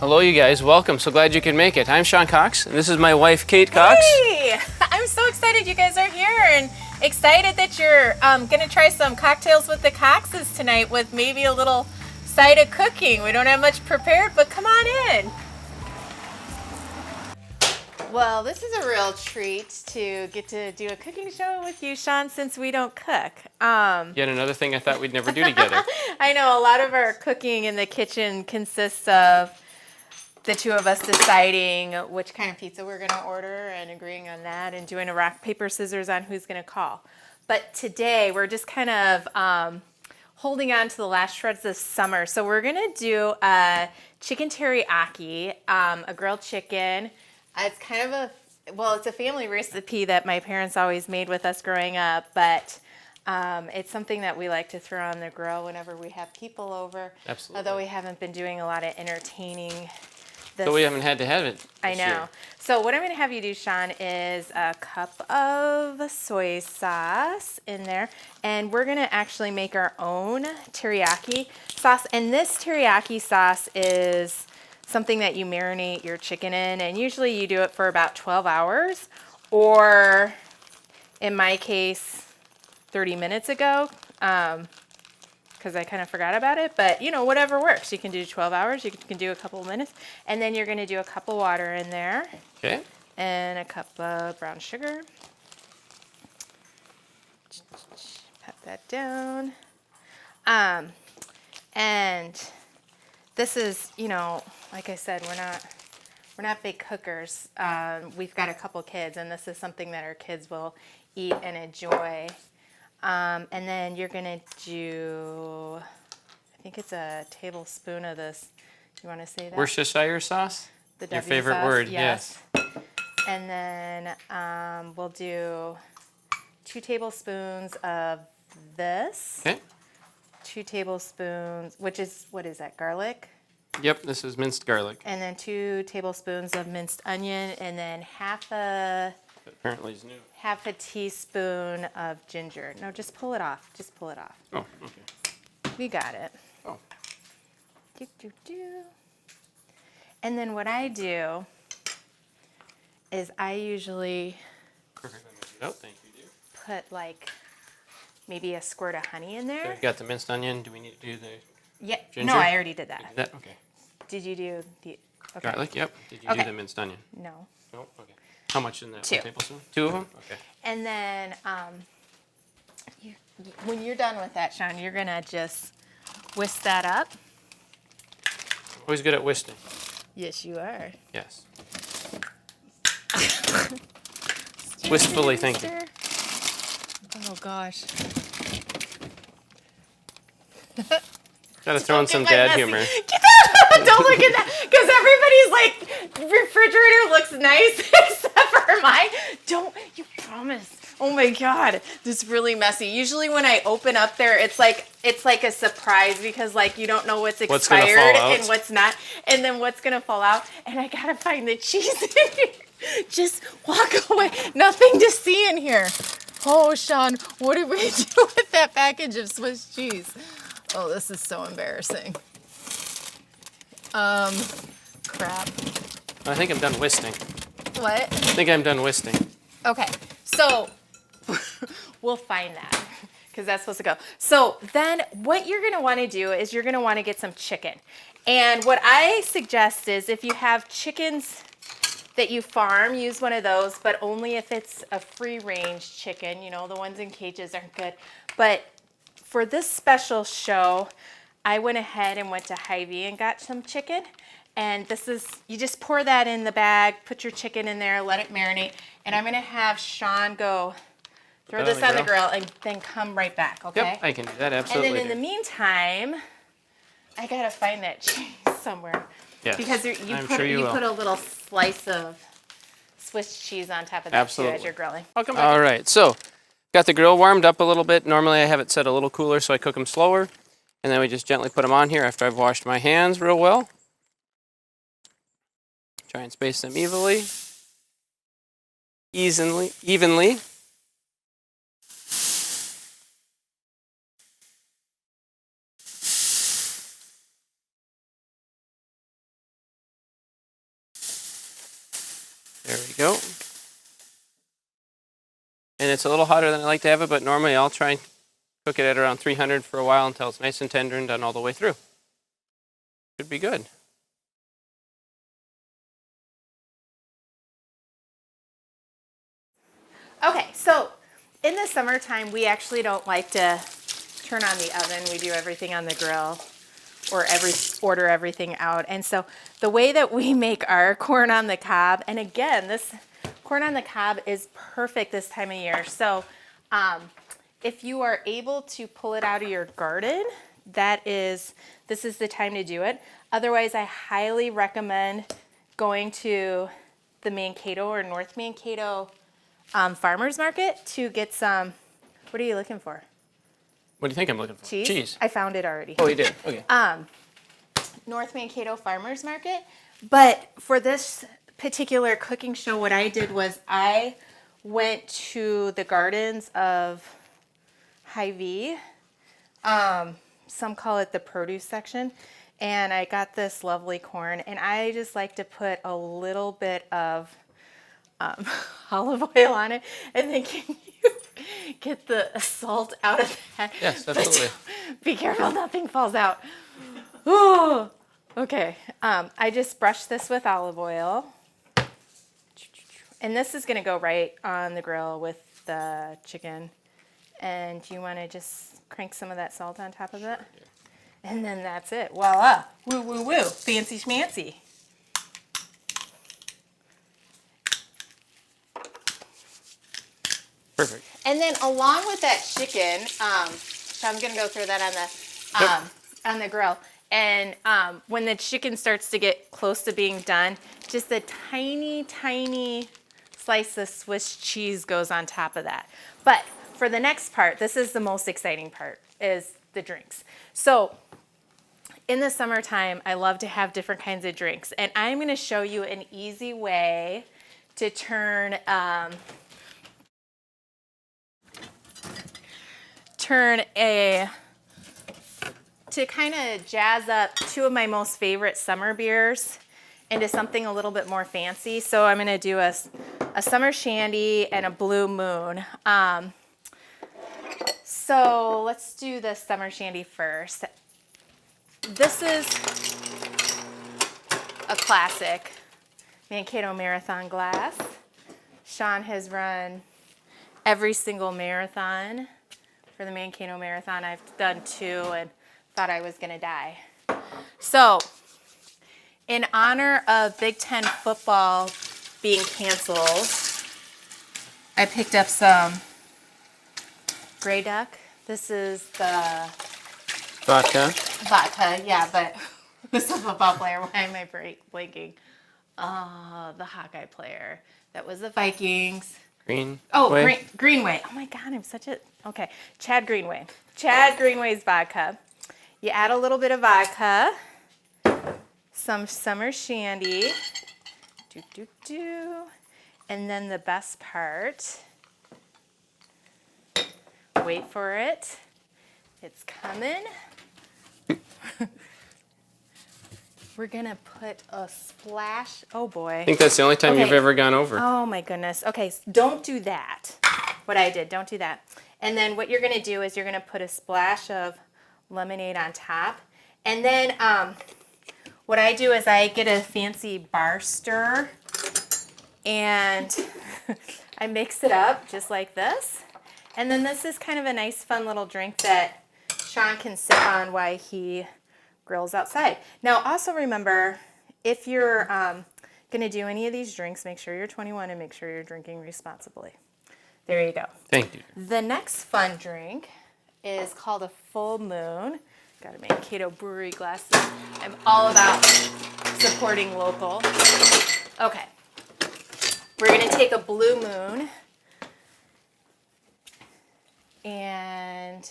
Hello, you guys. Welcome. So glad you could make it. I'm Sean Cox, and this is my wife, Kate Cox. Hey! I'm so excited you guys are here and excited that you're going to try some cocktails with the Coxes tonight with maybe a little side of cooking. We don't have much prepared, but come on in. Well, this is a real treat to get to do a cooking show with you, Sean, since we don't cook. Yet another thing I thought we'd never do together. I know a lot of our cooking in the kitchen consists of the two of us deciding which kind of pizza we're going to order and agreeing on that and doing a rock, paper, scissors on who's going to call. But today we're just kind of holding on to the last shreds of summer. So we're going to do a chicken teriyaki, a grilled chicken. It's kind of it's a family recipe that my parents always made with us growing up, but it's something that we like to throw on the grill whenever we have people over. Absolutely. Although we haven't been doing a lot of entertaining. But we haven't had to have it. I know. Year. So what I'm going to have you do, Sean, is a cup of soy sauce in there. And we're going to actually make our own teriyaki sauce. And this teriyaki sauce is something that you marinate your chicken in. And usually you do it for about 12 hours. Or in my case, 30 minutes ago. Because I kind of forgot about it, but whatever works. You can do 12 hours, you can do a couple of minutes, and then you're going to do a cup of water in there. Okay. And a cup of brown sugar. Pat that down. And this is, like I said, we're not big cookers. We've got a couple kids, and this is something that our kids will eat and enjoy. And then you're going to do, I think it's a tablespoon of this. Do you want to say that? Worcestershire sauce? The Your W favorite sauce, word, yes. And then we'll do 2 tablespoons of this. Okay. 2 tablespoons, what is that, garlic? Yep, this is minced garlic. And then 2 tablespoons of minced onion, and then half a teaspoon of ginger. No, just pull it off. Just pull it off. Oh, okay. We got it. Oh. And then what I do is I usually Perfect. Oh, thank you, dear. put like maybe a squirt of honey in So there. we've got the minced onion. Do we need to do the Yeah. ginger? No, I already did You that. did that? Okay. Did you do the okay. Garlic? Yep. Did you Okay. do the minced onion? No. No? Okay. How much in that? 2. 1 tablespoon? 2 of them? Okay. And then when you're done with that, Sean, you're gonna just whisk that up. Always good at whisking. Yes, you are. Yes. Wistfully thinking. Oh gosh. Gotta throw in some dad humor. Don't look at that, because everybody's like, refrigerator looks nice except for mine. Don't, you promise. Oh my God, this is really messy. Usually when I open up there, it's like a surprise because you don't know what's expired and what's not, and then what's gonna fall out. And I gotta find the cheese in here. Just walk away. Nothing to see in here. Oh, Sean, what did we do with that package of Swiss cheese? Oh, this is so embarrassing. Crap. I think I'm done whisking. What? I think I'm done whisking. Okay, so we'll find that because that's supposed to go. So then what you're gonna wanna do is you're gonna wanna get some chicken. And what I suggest is if you have chickens that you farm, use one of those, but only if it's a free-range chicken. The ones in cages aren't good. But for this special show, I went ahead and went to Hy-Vee and got some chicken. And this is, you just pour that in the bag, put your chicken in there, let it marinate. And I'm gonna have Sean go throw this on the grill and then come right back, okay? Yep, I can do that, absolutely. And then in the meantime, I gotta find that cheese somewhere. Yes, Because you put a little slice of Swiss cheese on top of that too as you're grilling. I'll come back. All right, so got the grill warmed up a little bit. Normally I have it set a little cooler so I cook them slower. And then we just gently put them on here after I've washed my hands real well. Try and space them evenly. And it's a little hotter than I like to have it, but normally I'll try and cook it at around 300 for a while until it's nice and tender and done all the way through. Should be good. Okay, so in the summertime, we actually don't like to turn on the oven. We do everything on the grill or order everything out. And so the way that we make our corn on the cob, and again, this corn on the cob is perfect this time of year. So if you are able to pull it out of your garden, this is the time to do it. Otherwise, I highly recommend going to the Mankato or North Mankato farmer's market to get some. What are you looking for? What do you think I'm looking for? Cheese? I found it already. Oh, you did? Okay. North Mankato farmer's market. But for this particular cooking show, what I did was I went to the gardens of Hy-Vee. Some call it the produce section. And I got this lovely corn. And I just like to put a little bit of olive oil on it. And then can you get the salt out of that? Yes, absolutely. Be careful, nothing falls out. Ooh. Okay. I just brushed this with olive oil. And this is going to go right on the grill with the chicken. And you want to just crank some of that salt on top of it. And then that's it. Voila. Woo, woo, woo. Fancy schmancy. Perfect. And then along with that chicken, so I'm going to go throw that on the grill. And when the chicken starts to get close to being done, just a tiny, tiny slice of Swiss cheese goes on top of that. But for the next part, this is the most exciting part, is the drinks. So in the summertime, I love to have different kinds of drinks. And I'm going to show you an easy way to turn to kind of jazz up two of my most favorite summer beers into something a little bit more fancy. So I'm going to do a summer shandy and a blue moon. So let's do the summer shandy first. This is a classic Mankato Marathon glass. Chaun has run every single marathon. For the Mankato Marathon, I've done 2 and thought I was gonna die. So, in honor of Big Ten football being canceled, I picked up some Grey Duck. This is the Vodka. Yeah, but this is a football player. Why am I blanking? The Hawkeye player. That was the Vikings. Green. Oh, Greenway. Oh my God, I'm such a... Okay, Chad Greenway. Chad Greenway's vodka. You add a little bit of vodka, some summer shandy, and then the best part, wait for it, it's coming. We're gonna put a splash, oh boy. I think that's the only time you've ever gone over. Oh my goodness. Okay, so don't do that. What I did, don't do that. And then what you're gonna do is you're gonna put a splash of lemonade on top. And then what I do is I get a fancy bar stir and I mix it up just like this. And then this is kind of a nice fun little drink that Chaun can sip on while he grills outside. Now also remember, if you're gonna do any of these drinks, make sure you're 21 and make sure you're drinking responsibly. There you go. Thank you. The next fun drink is called a full moon. Got a Mankato brewery glass. I'm all about supporting local. Okay. We're gonna take a blue moon and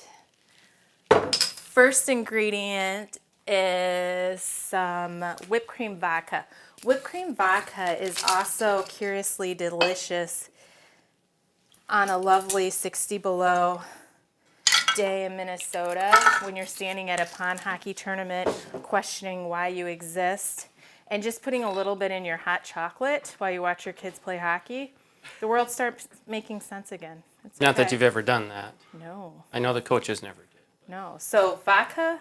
first ingredient is some whipped cream vodka. Whipped cream vodka is also curiously delicious on a lovely 60 below day in Minnesota when you're standing at a pond hockey tournament questioning why you exist and just putting a little bit in your hot chocolate while you watch your kids play hockey, the world starts making sense again. It's Not that okay. you've ever done that. No. I know the coaches never did. No. So vodka,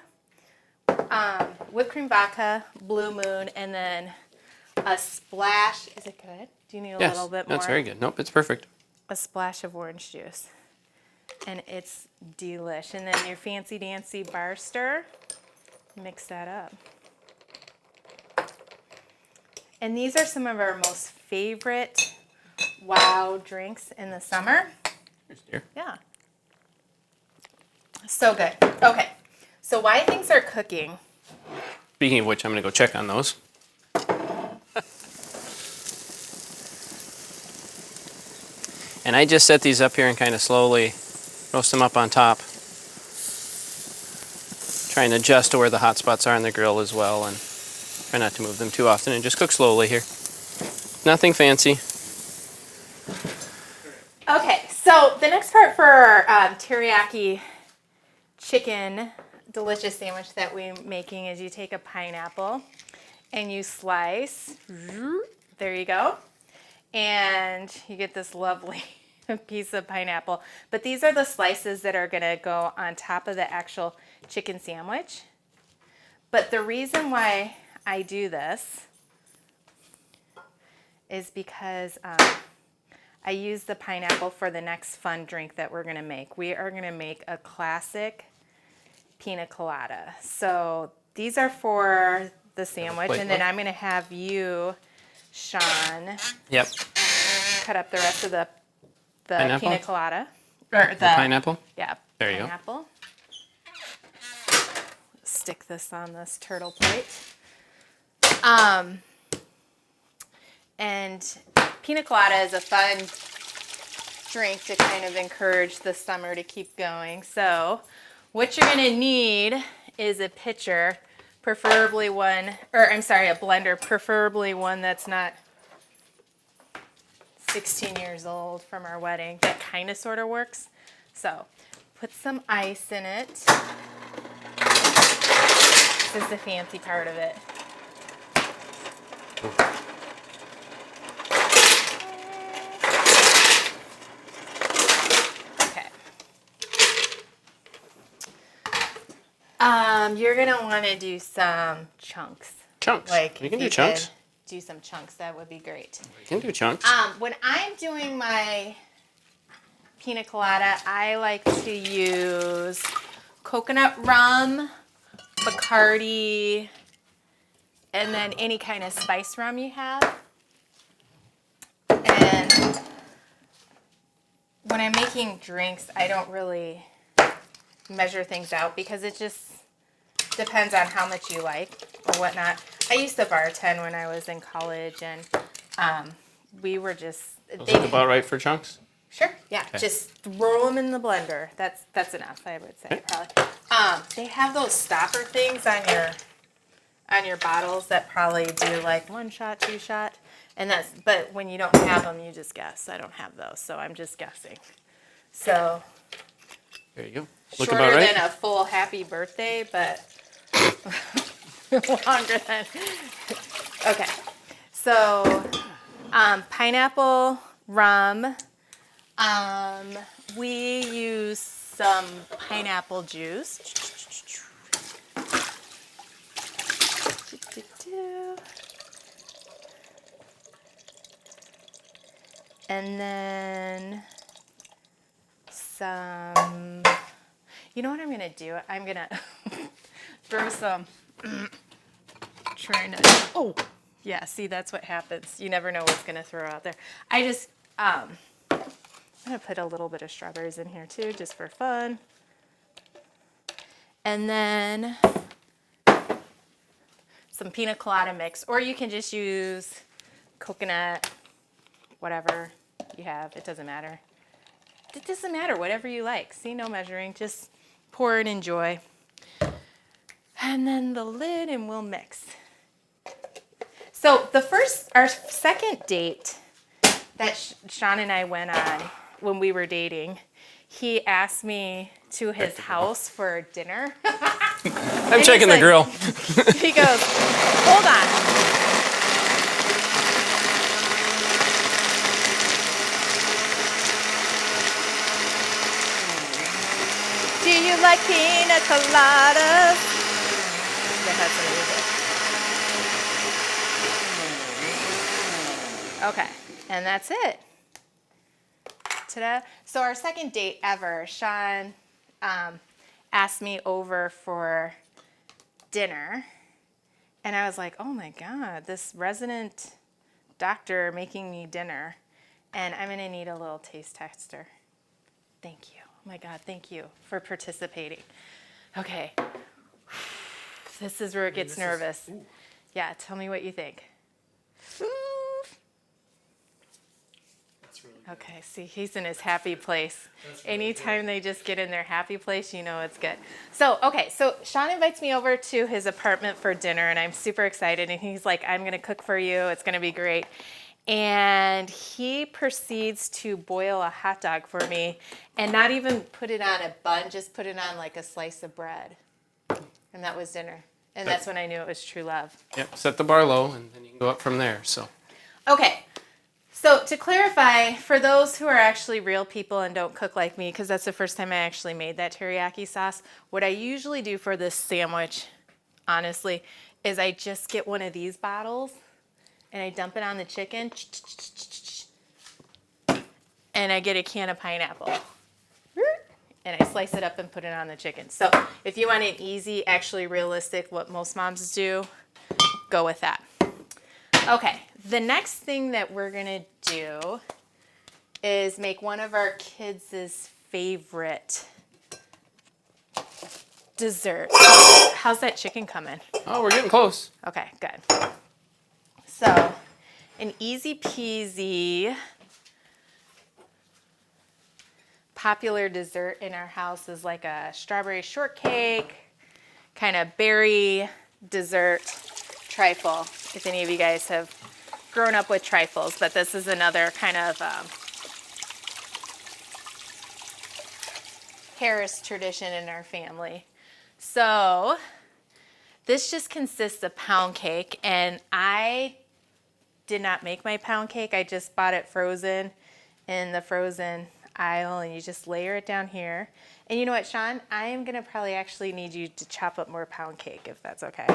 whipped cream vodka, Blue Moon, and then a splash. Is it good? Do you need a Yes, little bit more? that's very good. Nope, it's perfect. A splash of orange juice. And it's delish. And then your fancy dancy bar stir. Mix that up. And these are some of our most favorite wow drinks in the summer. Here's dear. Yeah. So good. Okay. So while things are cooking. Speaking of which, I'm going to go check on those. And I just set these up here and kind of slowly roast them up on top. Trying to adjust to where the hot spots are on the grill as well, and try not to move them too often, and just cook slowly here. Nothing fancy. Okay, so the next part for our teriyaki chicken delicious sandwich that we're making is you take a pineapple and you slice. There you go. And you get this lovely piece of pineapple. But these are the slices that are going to go on top of the actual chicken sandwich. But the reason why I do this is because I use the pineapple for the next fun drink that we're going to make. We are going to make a classic pina colada. So these are for the sandwich, and then I'm going to have you, Chaun, Yep. cut up the rest of the Pineapple? pina colada. Or The pineapple? Yeah, There you go. pineapple. Stick this on this turtle plate. And pina colada is a fun drink to kind of encourage the summer to keep going. So what you're going to need is a pitcher, preferably one, or I'm sorry, a blender, preferably one that's not 16 years old from our wedding. That kind of sort of works. So put some ice in it. This is the fancy part of it. Okay. You're gonna want to do some chunks. Chunks. Like You can if do chunks. could do some chunks, that would be great. You can do chunks. When I'm doing my pina colada, I like to use coconut rum, Bacardi, and then any kind of spice rum you have. And when I'm making drinks, I don't really measure things out because it just depends on how much you like or whatnot. I used to bartend when I was in college, and we were just... Those look about right for chunks? Sure, yeah. Okay. Just throw them in the blender. That's enough, I would say, probably. They have those stopper things on your bottles that probably do like 1 shot, 2 shot, and but when you don't have them, you just guess. I don't have those, so I'm just guessing. So There you go. Look shorter about right. than a full happy birthday, but longer than. Okay, so pineapple, rum. We use some pineapple juice. And then some, you know what I'm going to do? I'm going to throw some, trying to, oh, yeah, see, that's what happens. You never know what's going to throw out there. I just, I'm going to put a little bit of strawberries in here too, just for fun. And then some pina colada mix, or you can just use coconut, whatever you have. It doesn't matter. It doesn't matter, whatever you like. See, no measuring, just pour and enjoy. And then the lid, and we'll mix. So our second date that Chaun and I went on when we were dating, he asked me to his house for dinner. I'm checking the grill. He goes, hold on. you like pina coladas. That has some music. Okay, and that's it. Ta-da. So our second date ever, Chaun asked me over for dinner, and I was like, oh my God, this resident doctor making me dinner, and I'm gonna need a little taste tester. Thank you. Oh my God, thank you for participating. Okay, this is where it gets nervous. Yeah, tell me what you think. Okay, see, he's in his happy place. Anytime they just get in their happy place, you know it's good. So, okay, so Chaun invites me over to his apartment for dinner, and I'm super excited. And he's like, I'm going to cook for you. It's going to be great. And he proceeds to boil a hot dog for me and not even put it on a bun, just put it on like a slice of bread. And that was dinner. And that's when I knew it was true love. Yep, set the bar low, and then you can go up from there. So. Okay. So to clarify, for those who are actually real people and don't cook like me, because that's the first time I actually made that teriyaki sauce, what I usually do for this sandwich, honestly, is I just get one of these bottles and I dump it on the chicken, and I get a can of pineapple. And I slice it up and put it on the chicken. So if you want an easy, actually realistic, what most moms do, go with that. Okay, the next thing that we're gonna do is make one of our kids' favorite dessert. How's that chicken coming? Oh, we're getting close. Okay, good. So, an easy peasy popular dessert in our house is like a strawberry shortcake, kind of berry dessert, trifle, if any of you guys have grown up with trifles, but this is another kind of Harris tradition in our family. So this just consists of pound cake, and I did not make my pound cake. I just bought it frozen in the frozen aisle, and you just layer it down here. And you know what, Chaun? I am gonna probably actually need you to chop up more pound cake if that's okay.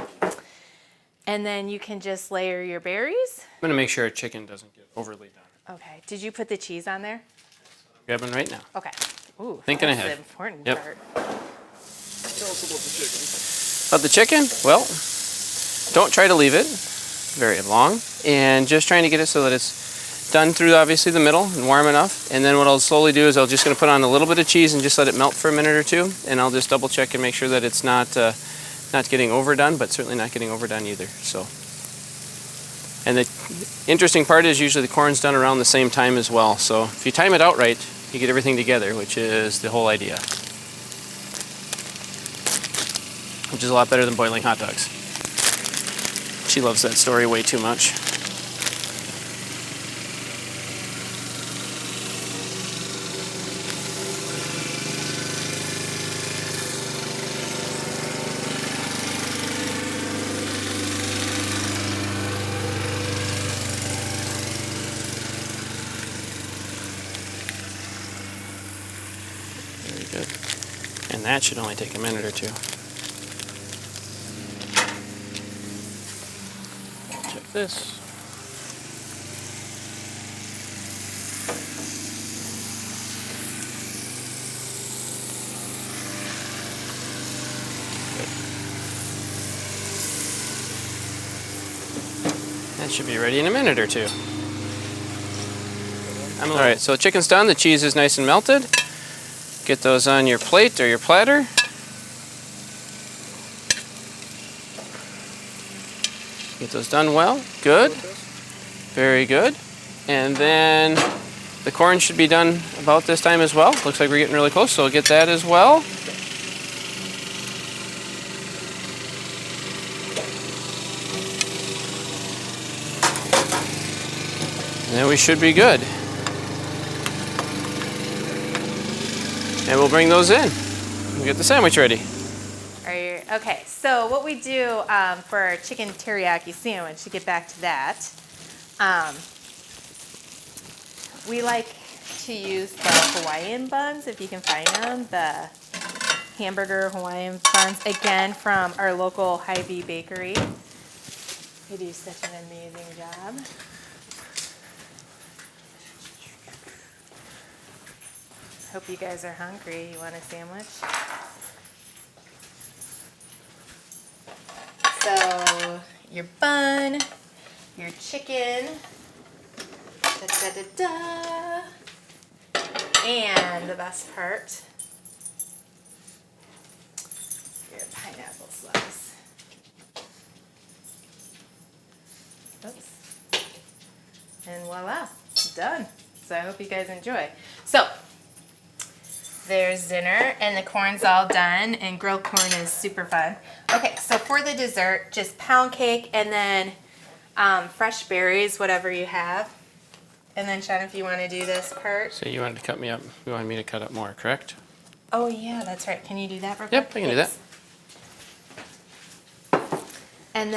And then you can just layer your berries. I'm going to make sure our chicken doesn't get overly done. Okay. Did you put the cheese on there? I'm grabbing right now. Okay. Ooh, Thinking that's ahead. the important Yep. part. Tell us about the chicken. About the chicken? Well, don't try to leave it very long, and just trying to get it so that it's done through obviously the middle and warm enough. And then what I'll slowly do is I'll just going to put on a little bit of cheese and just let it melt for a minute or two, and I'll just double check and make sure that it's not getting overdone, but certainly not getting overdone either. So, and the interesting part is usually the corn's done around the same time as well. So if you time it out right, you get everything together, which is the whole idea. Which is a lot better than boiling hot dogs. She loves that story way too much. Very good. And that should only take a minute or two. Check this. That should be ready in a minute or two. All right, so the chicken's done. The cheese is nice and melted. Get those on your plate or your platter. Get those done well. Good. Very good. And then the corn should be done about this time as well. Looks like we're getting really close, so we'll get that as well. And then we should be good. And we'll bring those in. We'll get the sandwich ready. Okay, so what we do for our chicken teriyaki sandwich, to get back to that, we like to use the Hawaiian buns, if you can find them, the hamburger Hawaiian buns, again from our local Hy-Vee bakery. They do such an amazing job. Hope you guys are hungry. You want a sandwich? So, your bun, your chicken, da da da da, and the best part, your pineapple slice. Oops. And voila, done. So I hope you guys enjoy. So, there's dinner, and the corn's all done, and grilled corn is super fun. Okay, so for the dessert, just pound cake and then fresh berries, whatever you have. And then, Chaun, if you want to do this part. So you wanted to cut me up. You wanted me to cut up more, correct? Oh, yeah, that's right. Can you do that real quick? Yep, I can do that. And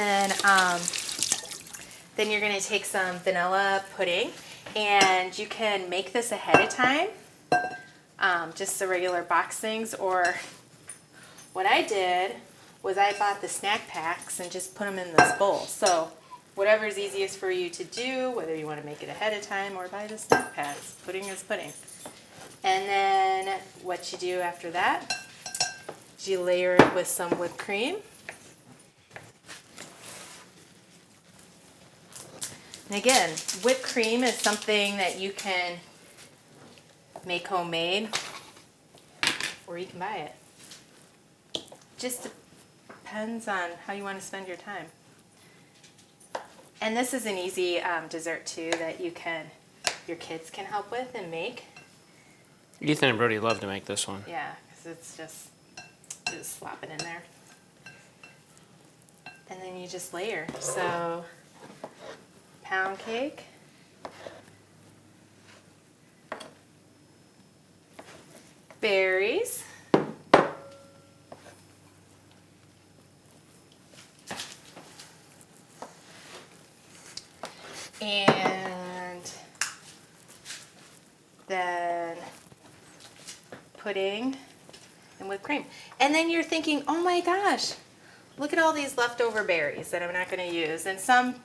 then you're going to take some vanilla pudding, and you can make this ahead of time. Just the regular box things, or what I did was I bought the snack packs and just put them in this bowl. So whatever's easiest for you to do, whether you want to make it ahead of time or buy the snack packs, pudding is pudding. And then what you do after that is you layer it with some whipped cream. And again, whipped cream is something that you can make homemade, or you can buy it. Just depends on how you want to spend your time. And this is an easy dessert too that your kids can help with and make. Ethan and Brody love to make this one. Yeah, because it's just slop it in there. And then you just layer. So, pound cake. Berries. And then pudding and whipped cream. And then you're thinking, oh my gosh, look at all these leftover berries that I'm not going to use. And some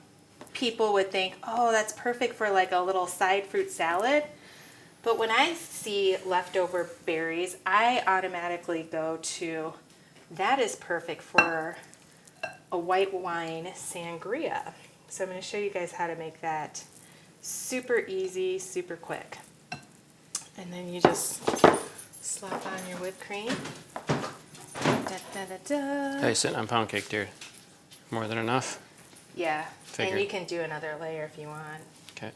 people would think, oh, that's perfect for like a little side fruit salad. But when I see leftover berries, I automatically go to, that is perfect for a white wine sangria. So I'm going to show you guys how to make that super easy, super quick. And then you just slap on your whipped cream. Da, da, da, da. How you sitting on pound cake, dear? More than enough? Yeah, Figured. and you can do another layer if you want. Okay.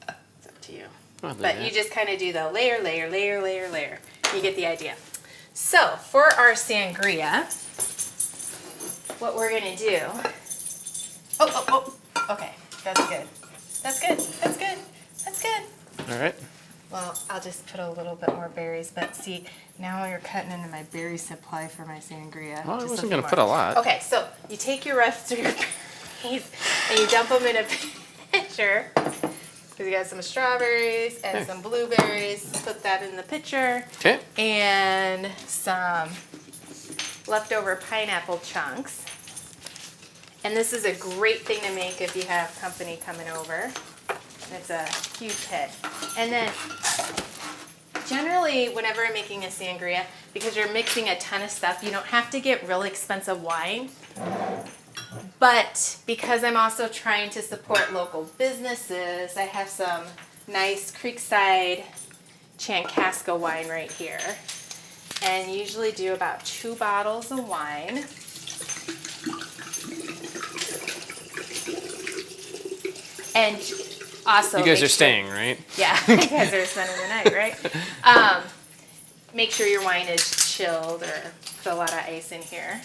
It's up to you. I'll do But that. you just kind of do the layer, layer, layer, layer, layer. You get the idea. So for our sangria, what we're going to do... Oh, okay, that's good. That's good, that's good, that's good. All right. Well, I'll just put a little bit more berries, but see, now you're cutting into my berry supply for my sangria. Well, I Just wasn't few going to more. put a lot. Okay, so you take your rest of your berries and you dump them in a pitcher. Because you got some strawberries and Okay. some blueberries. Put that in the pitcher. Okay. And some leftover pineapple chunks. And this is a great thing to make if you have company coming over. It's a huge hit. And then generally whenever I'm making a sangria, because you're mixing a ton of stuff, you don't have to get really expensive wine. But because I'm also trying to support local businesses, I have some nice Creekside Chancasco wine right here. And usually do about 2 bottles of wine. And also, You guys make are sure- staying, right? Yeah, you guys are spending the night, right? Make sure your wine is chilled or put a lot of ice in here.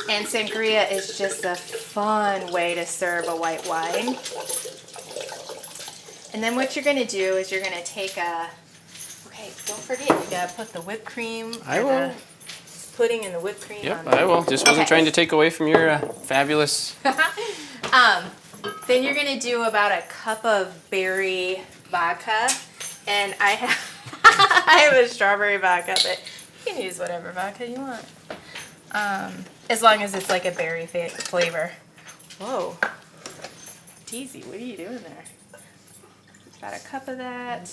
And sangria is just a fun way to serve a white wine. And then what you're going to do is you're going to take a, okay, don't forget, you got to put the whipped cream. I or will. the pudding and the whipped cream Yep, on there. I will. Just wasn't Okay. trying to take away from your fabulous... Then you're going to do about a cup of berry vodka. And I have, I have a strawberry vodka, but can use whatever vodka you want. As long as it's like a berry flavor. Whoa. Teasy, what are you doing there? About a cup of that.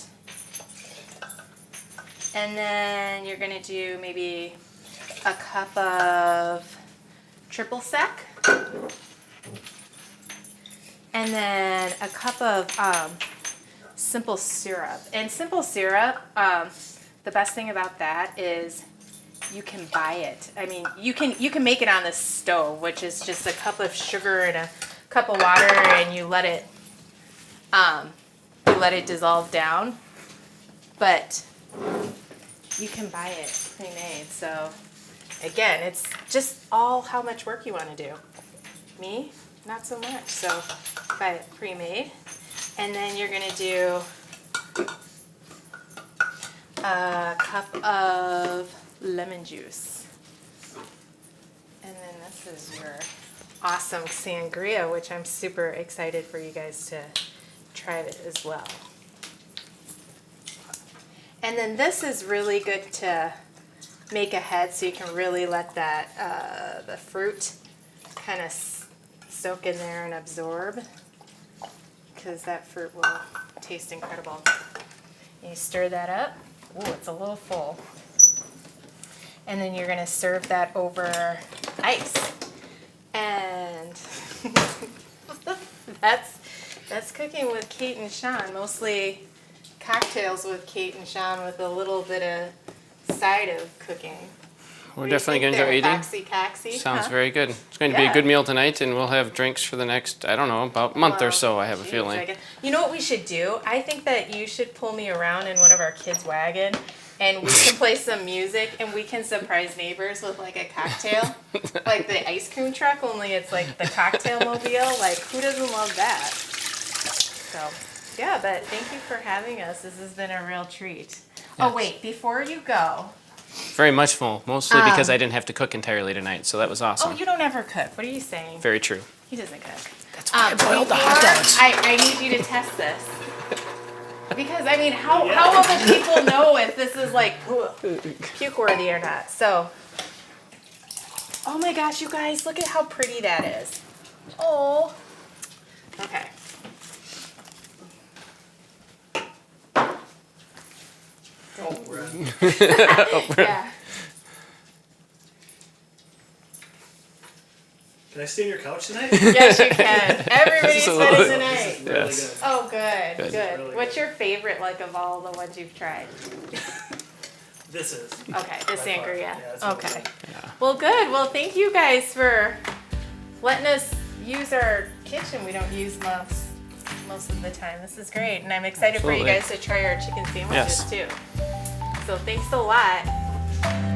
And then you're gonna do maybe a cup of triple sec. And then a cup of simple syrup. And simple syrup, the best thing about that is you can buy it. I mean, you can make it on the stove, which is just a cup of sugar and a cup of water, and you let it dissolve down. But you can buy it pre-made. So again, it's just all how much work you want to do. Me, not so much. So buy it pre-made, and then you're gonna do a cup of lemon juice. And then this is your awesome sangria, which I'm super excited for you guys to try it as well. And then this is really good to make ahead, so you can really let that the fruit kind of soak in there and absorb, because that fruit will taste incredible. And you stir that up. Ooh, it's a little full. And then you're gonna serve that over ice. And that's cooking with Kate and Chaun. Mostly cocktails with Kate and Chaun with a little bit of side of cooking. We're definitely going to enjoy eating. Coxy. Sounds very good. It's going to be a good meal tonight, and we'll have drinks for the next, I don't know, about month or so, I have a feeling. You know what we should do? I think that you should pull me around in one of our kids' wagon, and we can play some music, and we can surprise neighbors with like a cocktail. Like the ice cream truck, only it's like the cocktail mobile. Like, who doesn't love that? So, yeah, but thank you for having us. This has been a real treat. Yes. Oh, wait, before you go. Very much full, mostly because I didn't have to cook entirely tonight, so that was awesome. Oh, you don't ever cook. What are you saying? Very true. He doesn't cook. That's why I boiled the hot dogs. I need you to test this. Because, I mean, how will people know if this is like puke worthy or not? So, oh my gosh, you guys, look at how pretty that is. Oh. Okay. Oh, right. Yeah. Can I stay on your couch tonight? Yes, you can. Everybody's spending the night. Really Yes. good. Oh, good. Good. Really What's good. your favorite, like, of all the ones you've tried? This is. Okay, the By far. sangria. Yeah, it's Okay. really Yeah. Well, good. Well, thank you guys for letting us use our kitchen. We don't use most of the time. This is great, and I'm excited for you Absolutely. guys to try our chicken sandwiches Yes. too. So thanks a lot.